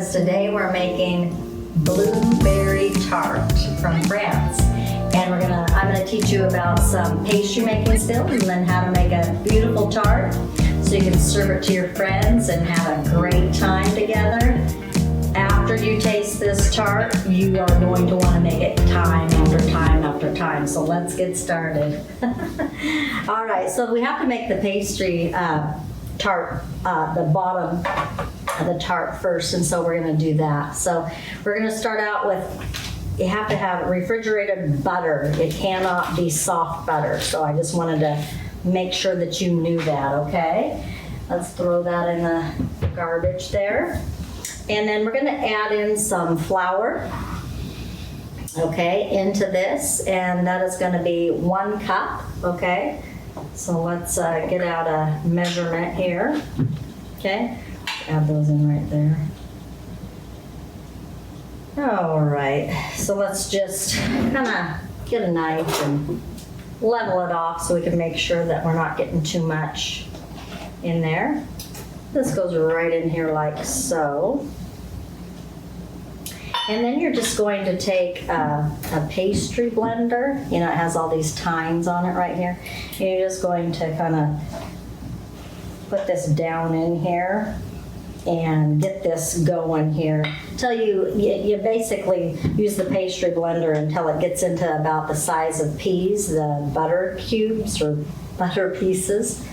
because today we're making Blueberry Tart from France. And I'm gonna teach you about some pastry making skills and then how to make a beautiful tart so you can serve it to your friends and have a great time together. After you taste this tart, you are going to want to make it time after time after time. So let's get started. All right, so we have to make the pastry tart, the bottom of the tart first, and so we're going to do that. So we're going to start out with, you have to have refrigerated butter. It cannot be soft butter. So I just wanted to make sure that you knew that, okay? Let's throw that in the garbage there. And then we're going to add in some flour, okay, into this, and that is going to be 1 cup, okay? So let's get out a measurement here, okay? Add those in right there. All right, so let's just kind of get a knife and level it off so we can make sure that we're not getting too much in there. This goes right in here like so. And then you're just going to take a pastry blender. You know, it has all these tines on it right here. And you're just going to kind of put this down in here and get this going here. Until you basically use the pastry blender until it gets into about the size of peas, the butter cubes or butter pieces,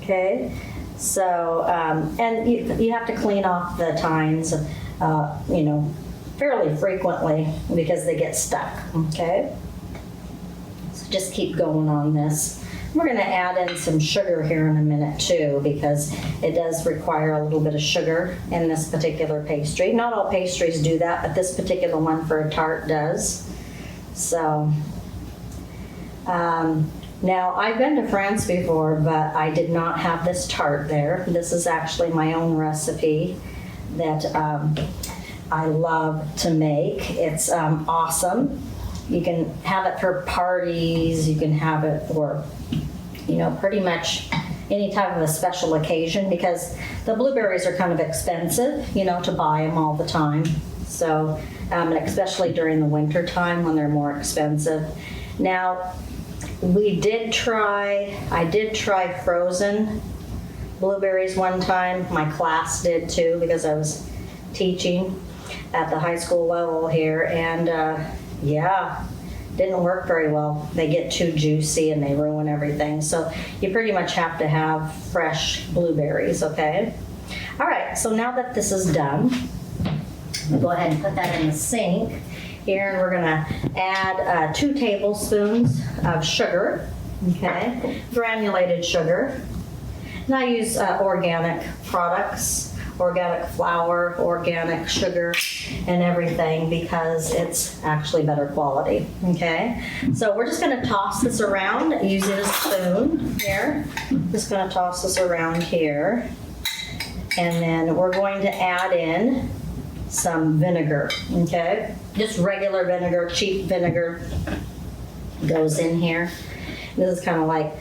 okay? So, and you have to clean off the tines, you know, fairly frequently because they get stuck, okay? So just keep going on this. We're gonna add in some sugar here in a minute too because it does require a little bit of sugar in this particular pastry. Not all pastries do that, but this particular one for a tart does. So, now, I've been to France before, but I did not have this tart there. This is actually my own recipe that I love to make. It's awesome. You can have it for parties. You can have it for, you know, pretty much any type of a special occasion because the blueberries are kind of expensive, you know, to buy them all the time. So, especially during the winter time when they're more expensive. Now, I did try frozen blueberries one time. My class did too because I was teaching at the high school level here, and yeah, didn't work very well. They get too juicy and they ruin everything. So you pretty much have to have fresh blueberries, okay? All right, so now that this is done, we'll go ahead and put that in the sink here, and we're gonna add 2 tablespoons of sugar, okay? Granulated sugar. And I use organic products, organic flour, organic sugar, and everything because it's actually better quality, okay? So we're just gonna toss this around using a spoon here. Just gonna toss this around here. And then we're going to add in some vinegar, okay? Just regular vinegar, cheap vinegar goes in here. This is kind of like,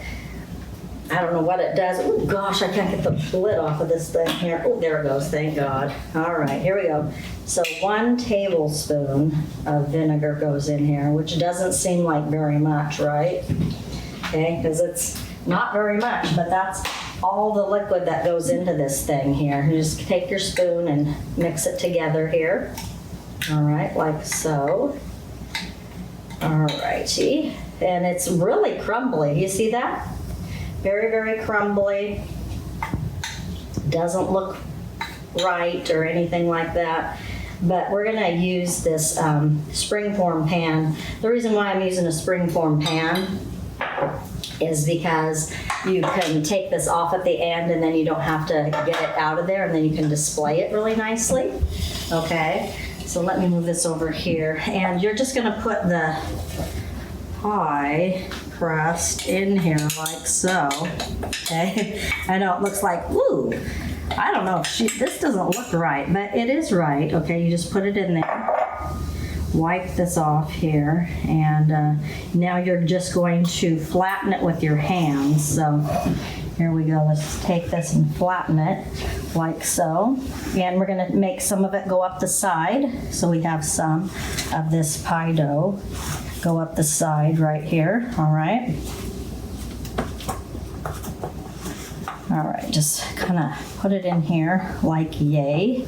I don't know what it does. Oh gosh, I can't get the lid off of this thing here. Oh, there it goes, thank God. All right, here we go. So 1 tablespoon of vinegar goes in here, which doesn't seem like very much, right? Okay, because it's not very much, but that's all the liquid that goes into this thing here. You just take your spoon and mix it together here. All right, like so. All righty. And it's really crumbly. You see that? Very, very crumbly. Doesn't look right or anything like that. But we're gonna use this springform pan. The reason why I'm using a springform pan is because you can take this off at the end and then you don't have to get it out of there, and then you can display it really nicely. Okay, so let me move this over here. And you're just gonna put the pie crust in here like so, okay? I know it looks like, ooh, I don't know, this doesn't look right, but it is right, okay? You just put it in there. Wipe this off here, and now you're just going to flatten it with your hands. So Here we go. Let's take this and flatten it like so. And we're gonna make some of it go up the side. So we have some of this pie dough go up the side right here, all right? All right, just kind of put it in here like yay.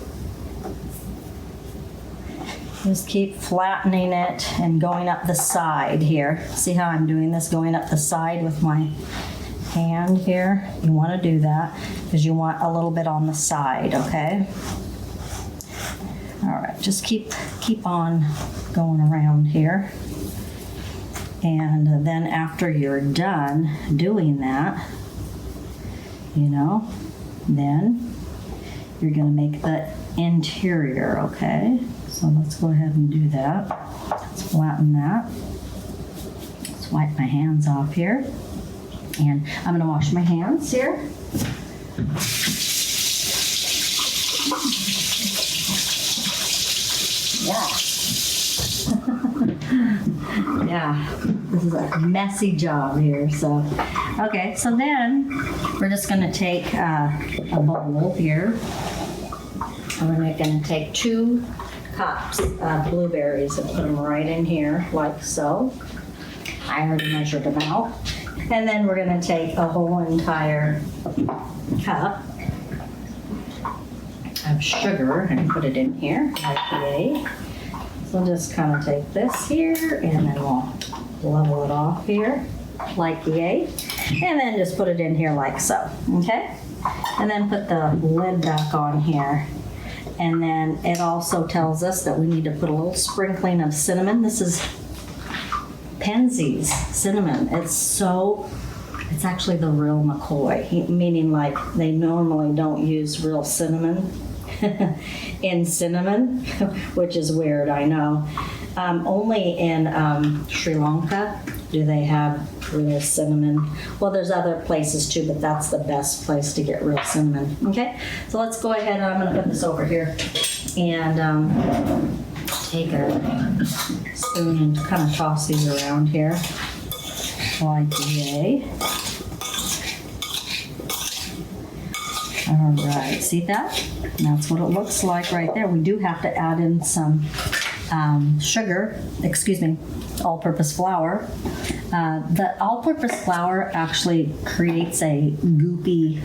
Just keep flattening it and going up the side here. See how I'm doing this, going up the side with my hand here? You want to do that because you want a little bit on the side, okay? All right, just keep on going around here. And then after you're done doing that, you know, then you're gonna make the interior, okay? So let's go ahead and do that. Let's flatten that. Let's wipe my hands off here. And I'm gonna wash my hands here. Yeah. Yeah, this is a messy job here, so. Okay, so then we're just gonna take a bowl here. And we're gonna take 2 cups of blueberries and put them right in here, like so. I already measured them out. And then we're gonna take a whole entire cup of sugar and put it in here, like yay. So we'll just kind of take this here and then we'll level it off here, like yay. And then just put it in here like so, okay? And then put the lid back on here. And then it also tells us that we need to put a little sprinkling of cinnamon. This is Penzeys cinnamon. It's actually the real McCoy, meaning like they normally don't use real cinnamon in cinnamon, which is weird, I know. Only in Sri Lanka do they have real cinnamon. Well, there's other places too, but that's the best place to get real cinnamon. Okay, so let's go ahead. I'm going to put this over here and take a spoon and kind of toss these around here like yay. All right, see that? That's what it looks like right there. We do have to add in some all-purpose flour. The all-purpose flour actually creates a goopy,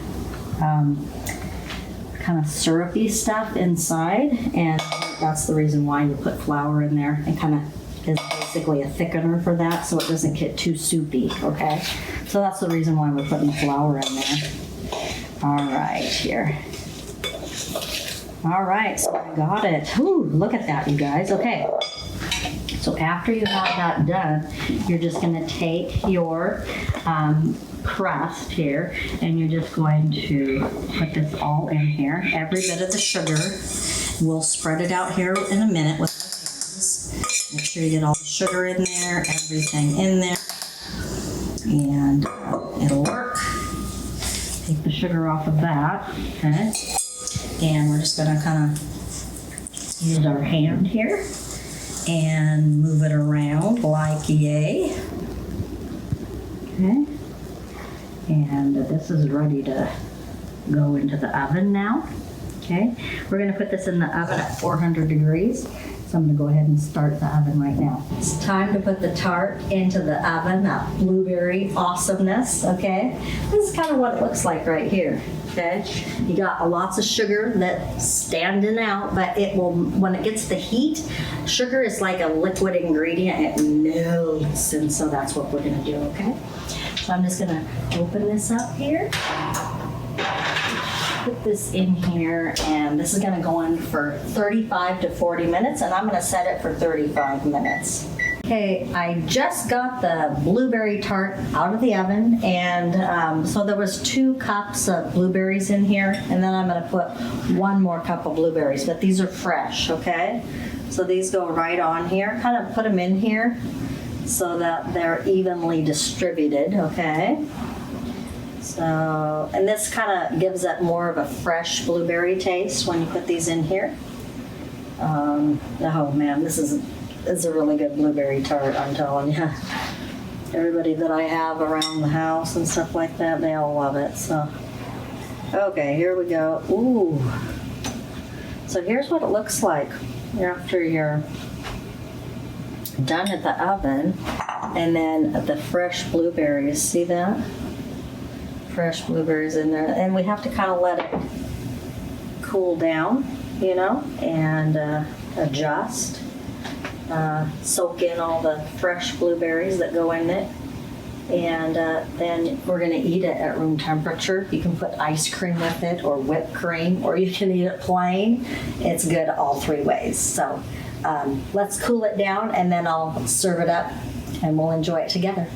kind of syrupy stuff inside, and that's the reason why you put flour in there. It kind of is basically a thickener for that, so it doesn't get too soupy, okay? So that's the reason why we're putting flour in there. All right, here. All right, so I got it. Ooh, look at that, you guys. Okay. So after you have that done, you're just going to take your crust here, and you're just going to put this all in here. Every bit of the sugar. We'll spread it out here in a minute with our hands. Make sure you get all the sugar in there, everything in there, and it'll work. Take the sugar off of that, okay? And we're just gonna kind of use our hand here and move it around like yay. Okay. And this is ready to go into the oven now. Okay. We're gonna put this in the oven at 400 degrees. So I'm gonna go ahead and start the oven right now. It's time to put the tart into the oven, that blueberry awesomeness, okay? This is kind of what it looks like right here, okay? You got lots of sugar that's standing out, but it will, when it gets the heat, sugar is like a liquid ingredient, it melts, and so that's what we're gonna do, okay? So I'm just gonna open this up here. Put this in here, and this is gonna go in for 35 to 40 minutes, and I'm gonna set it for 35 minutes. Okay, I just got the blueberry tart out of the oven, and so there was 2 cups of blueberries in here, and then I'm gonna put 1 more cup of blueberries, but these are fresh, okay? So these go right on here. Kind of put them in here so that they're evenly distributed, okay? So, and this kind of gives it more of a fresh blueberry taste when you put these in here. Oh man, this is a really good blueberry tart, I'm telling you. Everybody that I have around the house and stuff like that, they all love it. So, okay, here we go. Ooh. So here's what it looks like after you're done at the oven. And then the fresh blueberries, see that? Fresh blueberries in there. And we have to kind of let it cool down, you know, and adjust. Soak in all the fresh blueberries that go in it. And then we're going to eat it at room temperature. You can put ice cream with it or whipped cream, or you can eat it plain. It's good all three ways. So let's cool it down and then I'll serve it up and we'll enjoy it together.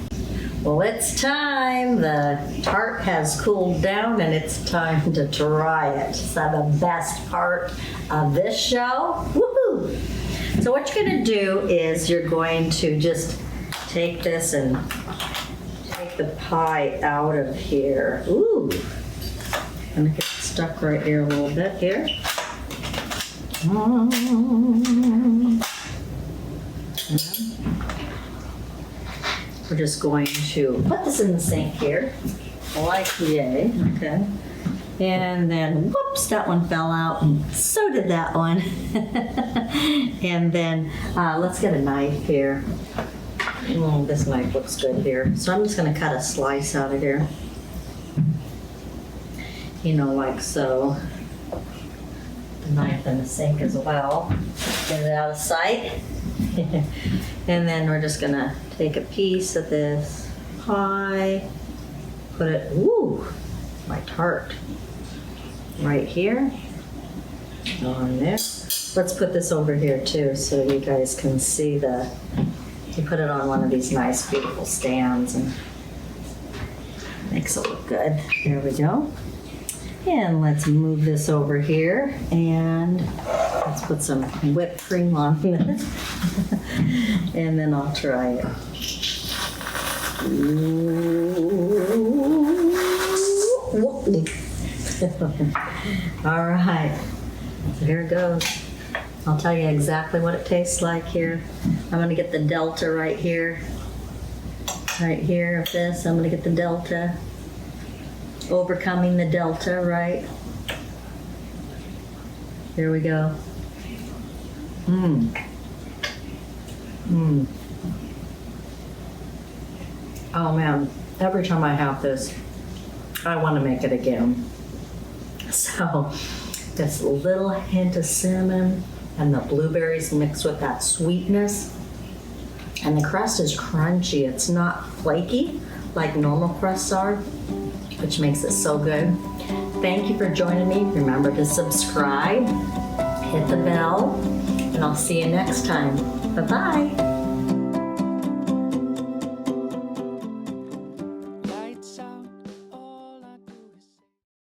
Well, it's time. The tart has cooled down and it's time to try it. So the best part of this show. Woohoo! So what you're going to do is you're going to just take this and take the pie out of here. Ooh! I'm going to get stuck right here a little bit here. We're just going to put this in the sink here, like yay, okay. And then, whoops, that one fell out, and so did that one. And then, let's get a knife here. Oh, this knife looks good here. So I'm just gonna cut a slice out of here. You know, like so. The knife in the sink as well. Get it out of sight. And then we're just gonna take a piece of this pie, put it, ooh, my tart, right here, on there. Let's put this over here too so you guys can see you put it on one of these nice beautiful stands and makes it look good. There we go. And let's move this over here and let's put some whipped cream on this. And then I'll try it. All right, so here it goes. I'll tell you exactly what it tastes like here. I'm gonna get the Delta right here. Right here of this, I'm gonna get the Delta. Overcoming the Delta, right? Here we go. Oh man, every time I have this, I want to make it again. So, this little hint of cinnamon and the blueberries mixed with that sweetness. And the crust is crunchy. It's not flaky like normal crusts are, which makes it so good. Thank you for joining me. Remember to subscribe, hit the bell, and I'll see you next time. Bye-bye.